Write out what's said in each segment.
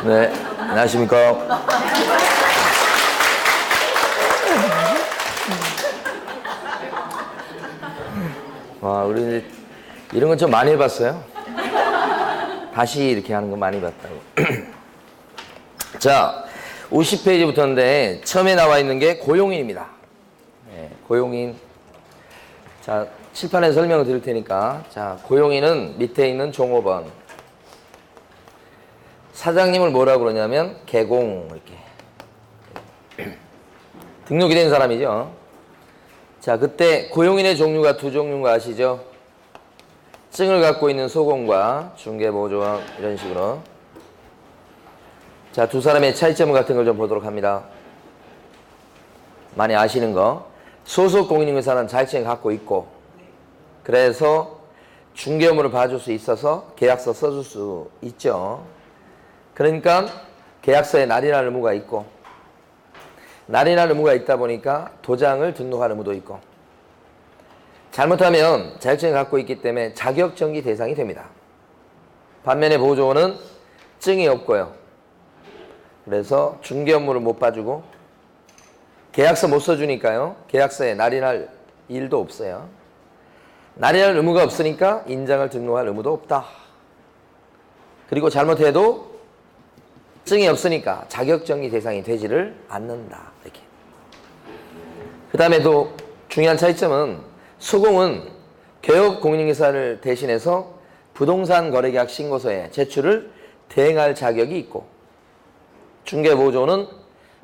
네, 안녕하십니까. 와, 우리 이제 이런 건 좀 많이 해봤어요. 다시 이렇게 하는 거 많이 봤다고. 자, 50페이지부터인데 처음에 나와 있는 게 고용인입니다. 네, 고용인. 자, 칠판에 설명을 드릴 테니까. 자, 고용인은 밑에 있는 종업원. 사장님을 뭐라고 그러냐면 개공 이렇게 등록이 된 사람이죠. 자, 그때 고용인의 종류가 두 종류인 거 아시죠? 증을 갖고 있는 소공과 중개보조원 이런 식으로. 자, 두 사람의 차이점 같은 걸 좀 보도록 합니다. 많이 아시는 거. 소속 공인인회사는 자격증을 갖고 있고, 그래서 중개 업무를 봐줄 수 있어서 계약서 써줄 수 있죠. 그러니까 계약서에 날인할 의무가 있고, 날인할 의무가 있다 보니까 도장을 등록할 의무도 있고, 잘못하면 자격증을 갖고 있기 때문에 자격정지 대상이 됩니다. 반면에 보조원은 증이 없고요. 그래서 중개 업무를 못 봐주고 계약서 못 써주니까요. 계약서에 날인할 일도 없어요. 날인할 의무가 없으니까 인장을 등록할 의무도 없다. 그리고 잘못해도 증이 없으니까 자격정지 대상이 되지를 않는다. 이렇게. 그 다음에 또 중요한 차이점은 소공은 개업공인인회사를 대신해서 부동산 거래계약 신고서에 제출을 대행할 자격이 있고, 중개보조는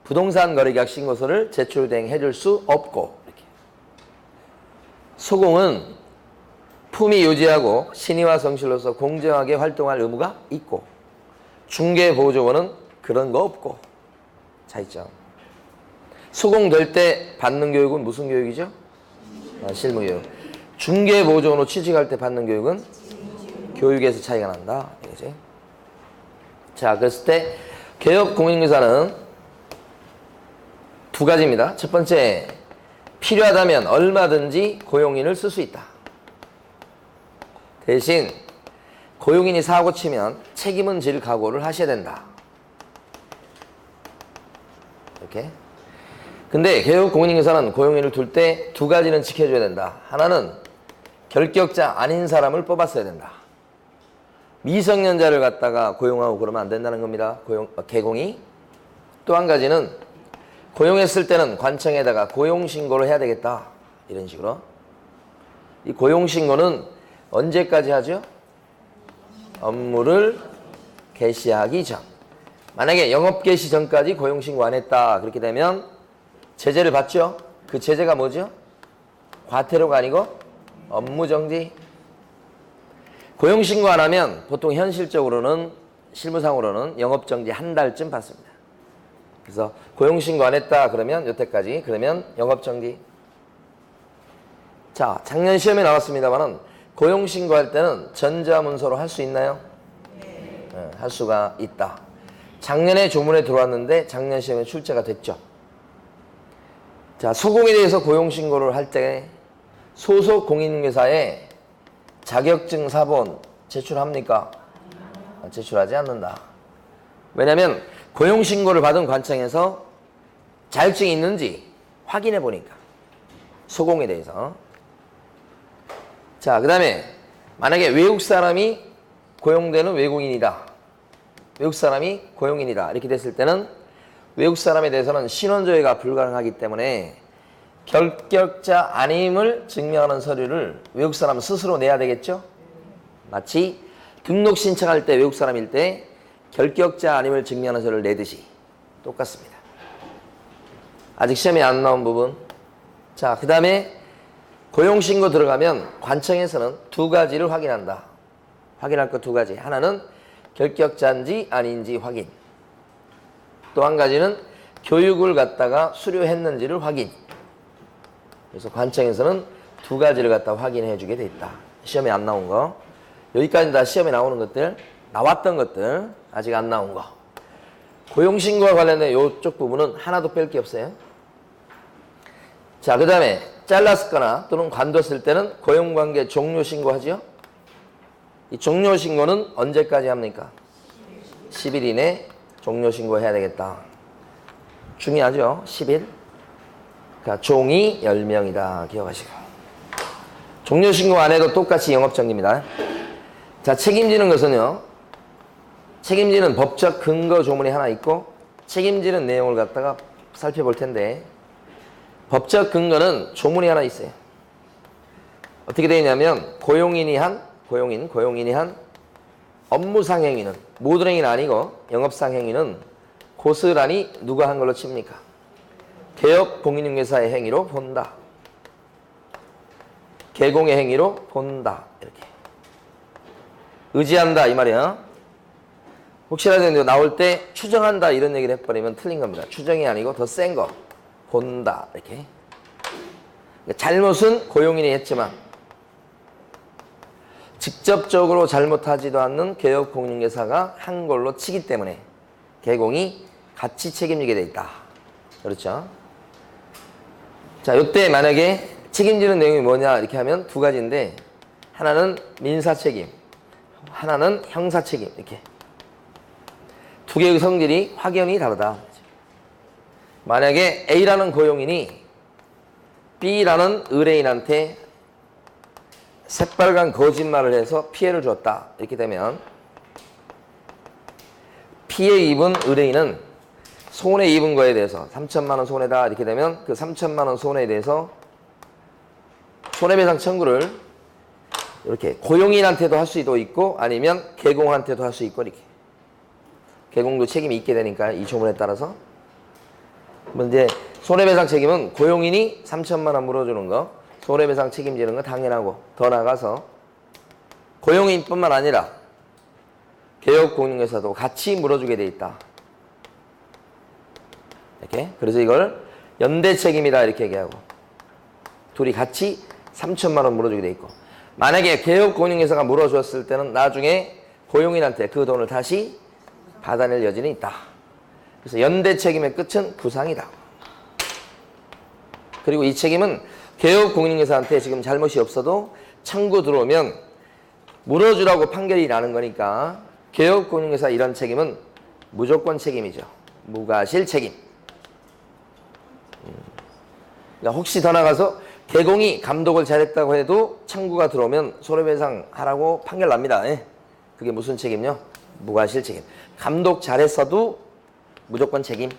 부동산 거래계약 신고서를 제출 대행해 줄 수 없고, 이렇게. 소공은 품위 유지하고 신의와 성실로서 공정하게 활동할 의무가 있고, 중개보조원은 그런 거 없고. 차이점. 소공 될 때 받는 교육은 무슨 교육이죠? 실무교육. 중개보조원으로 취직할 때 받는 교육은 교육에서 차이가 난다. 이거지. 자, 그랬을 때 개업공인인회사는 두 가지입니다. 첫 번째, 필요하다면 얼마든지 고용인을 쓸 수 있다. 대신 고용인이 사고 치면 책임은 질 각오를 하셔야 된다. 이렇게. 근데 개업공인인회사는 고용인을 둘 때 두 가지는 지켜줘야 된다. 하나는 결격자 아닌 사람을 뽑았어야 된다. 미성년자를 갖다가 고용하고 그러면 안 된다는 겁니다. 개공이. 또 한 가지는 고용했을 때는 관청에다가 고용신고를 해야 되겠다. 이런 식으로. 이 고용신고는 언제까지 하죠? 업무를 개시하기 전. 만약에 영업 개시 전까지 고용신고 안 했다. 그렇게 되면 제재를 받죠. 그 제재가 뭐죠? 과태료가 아니고 업무정지. 고용신고 안 하면 보통 현실적으로는, 실무상으로는 영업정지 한 달쯤 받습니다. 그래서 고용신고 안 했다 그러면 여태까지, 그러면 영업정지. 자, 작년 시험에 나왔습니다만은 고용신고 할 때는 전자문서로 할 수 있나요? 네, 할 수가 있다. 작년에 조문에 들어왔는데 작년 시험에 출제가 됐죠. 자, 소공에 대해서 고용신고를 할 때 소속 공인인회사에 자격증 사본 제출합니까? 제출하지 않는다. 왜냐하면 고용신고를 받은 관청에서 자격증이 있는지 확인해 보니까. 소공에 대해서. 자, 그 다음에 만약에 외국 사람이 고용되는 외국인이다. 외국 사람이 고용인이다. 이렇게 됐을 때는 외국 사람에 대해서는 신원조회가 불가능하기 때문에 결격자 아님을 증명하는 서류를 외국 사람 스스로 내야 되겠죠? 마치 등록 신청할 때 외국 사람일 때 결격자 아님을 증명하는 서류를 내듯이 똑같습니다. 아직 시험에 안 나온 부분. 자, 그 다음에 고용신고 들어가면 관청에서는 두 가지를 확인한다. 확인할 것 두 가지. 하나는 결격자인지 아닌지 확인. 또 한 가지는 교육을 갖다가 수료했는지를 확인. 그래서 관청에서는 두 가지를 갖다 확인해 주게 돼 있다. 시험에 안 나온 거. 여기까지 다 시험에 나오는 것들, 나왔던 것들, 아직 안 나온 거. 고용신고와 관련된 이쪽 부분은 하나도 뺄 게 없어요. 자, 그 다음에 잘랐거나 또는 관뒀을 때는 고용관계 종료신고하죠. 이 종료신고는 언제까지 합니까? 10일 이내 종료 신고해야 되겠다. 중요하죠. 10일. 그러니까 종이 10명이다. 기억하시고. 종료 신고 안 해도 똑같이 영업정지입니다. 자, 책임지는 것은요. 책임지는 법적 근거 조문이 하나 있고 책임지는 내용을 갖다가 살펴볼 텐데 법적 근거는 조문이 하나 있어요. 어떻게 되어 있냐면 고용인이 한 업무상 행위는 모든 행위는 아니고 영업상 행위는 고스란히 누가 한 걸로 칩니까? 개업 공인중개사의 행위로 본다. 개공의 행위로 본다. 이렇게 의지한다 이 말이야. 혹시라도 나올 때 추정한다 이런 얘기를 해버리면 틀린 겁니다. 추정이 아니고 더 센 거 본다 이렇게. 잘못은 고용인이 했지만 직접적으로 잘못하지도 않는 개업 공인중개사가 한 걸로 치기 때문에 개공이 같이 책임지게 돼 있다. 그렇죠? 자, 이때 만약에 책임지는 내용이 뭐냐 이렇게 하면 두 가지인데 하나는 민사 책임, 하나는 형사 책임 이렇게 두 개의 성질이 확연히 다르다. 만약에 A라는 고용인이 B라는 의뢰인한테 새빨간 거짓말을 해서 피해를 줬다 이렇게 되면 피해 입은 의뢰인은 손해 입은 거에 대해서 3천만 원 손해다 이렇게 되면 그 3천만 원 손해에 대해서 손해배상 청구를 이렇게 고용인한테도 할 수도 있고 아니면 개공한테도 할 수 있고 이렇게 개공도 책임이 있게 되니까 이 조문에 따라서 이제 손해배상 책임은 고용인이 3천만 원 물어주는 거 손해배상 책임지는 거 당연하고 더 나아가서 고용인뿐만 아니라 개업공인중개사도 같이 물어주게 돼 있다. 이렇게 그래서 이걸 연대 책임이다 이렇게 얘기하고 둘이 같이 3천만 원 물어주게 돼 있고 만약에 개업공인중개사가 물어줬을 때는 나중에 고용인한테 그 돈을 다시 받아낼 여지는 있다. 그래서 연대 책임의 끝은 구상이다. 그리고 이 책임은 개업공인중개사한테 지금 잘못이 없어도 청구 들어오면 물어주라고 판결이 나는 거니까 개업공인중개사 이런 책임은 무조건 책임이죠. 무과실 책임. 그러니까 혹시 더 나가서 개공이 감독을 잘했다고 해도 청구가 들어오면 손해배상 하라고 판결 납니다. 그게 무슨 책임요? 무과실 책임. 감독 잘했어도 무조건 책임.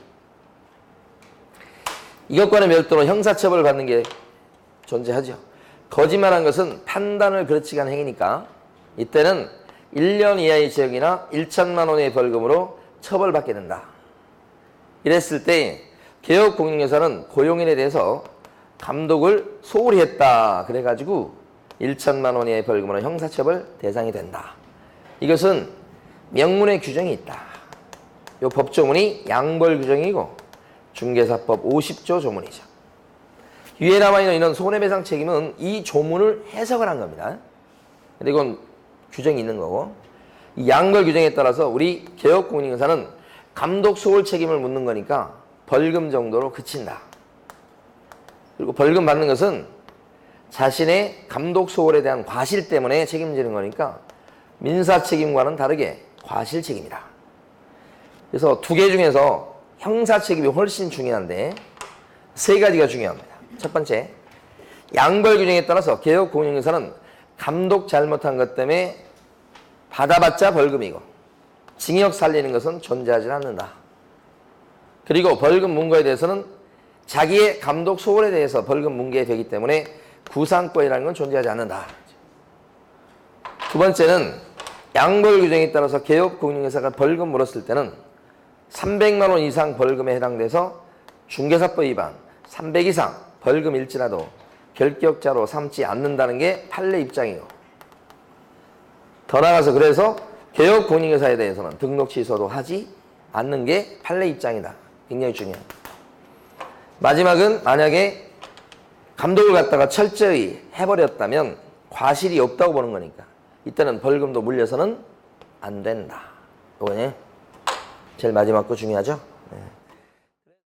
이것과는 별도로 형사처벌을 받는 게 존재하죠. 거짓말한 것은 판단을 그르치게 한 행위니까 이때는 1년 이하의 징역이나 1천만 원의 벌금으로 처벌받게 된다. 이랬을 때 개업공인중개사는 고용인에 대해서 감독을 소홀히 했다. 그래가지고 1천만 원의 벌금으로 형사처벌 대상이 된다. 이것은 명문의 규정이 있다. 이 법조문이 양벌 규정이고 중개사법 50조 조문이죠. 위에 나와 있는 이런 손해배상 책임은 이 조문을 해석을 한 겁니다. 근데 이건 규정이 있는 거고 이 양벌 규정에 따라서 우리 개업공인중개사는 감독 소홀 책임을 묻는 거니까 벌금 정도로 그친다. 그리고 벌금 받는 것은 자신의 감독 소홀에 대한 과실 때문에 책임지는 거니까 민사 책임과는 다르게 과실 책임이다. 그래서 두 개 중에서 형사 책임이 훨씬 중요한데 세 가지가 중요합니다. 첫 번째, 양벌 규정에 따라서 개업공인중개사는 감독 잘못한 것 때문에 받아봤자 벌금이고 징역 살리는 것은 존재하지 않는다. 그리고 벌금 문거에 대해서는 자기의 감독 소홀에 대해서 벌금 문게 되기 때문에 구상권이라는 건 존재하지 않는다. 두 번째는 양벌 규정에 따라서 개업공인중개사가 벌금 물었을 때는 300만 원 이상 벌금에 해당돼서 중개사법 위반 300 이상 벌금일지라도 결격자로 삼지 않는다는 게 판례 입장이고 더 나아가서 그래서 개업공인중개사에 대해서는 등록 취소도 하지 않는 게 판례 입장이다. 굉장히 중요합니다. 마지막은 만약에 감독을 갖다가 철저히 해버렸다면 과실이 없다고 보는 거니까 이때는 벌금도 물려서는 안 된다. 이거네. 제일 마지막 거 중요하죠?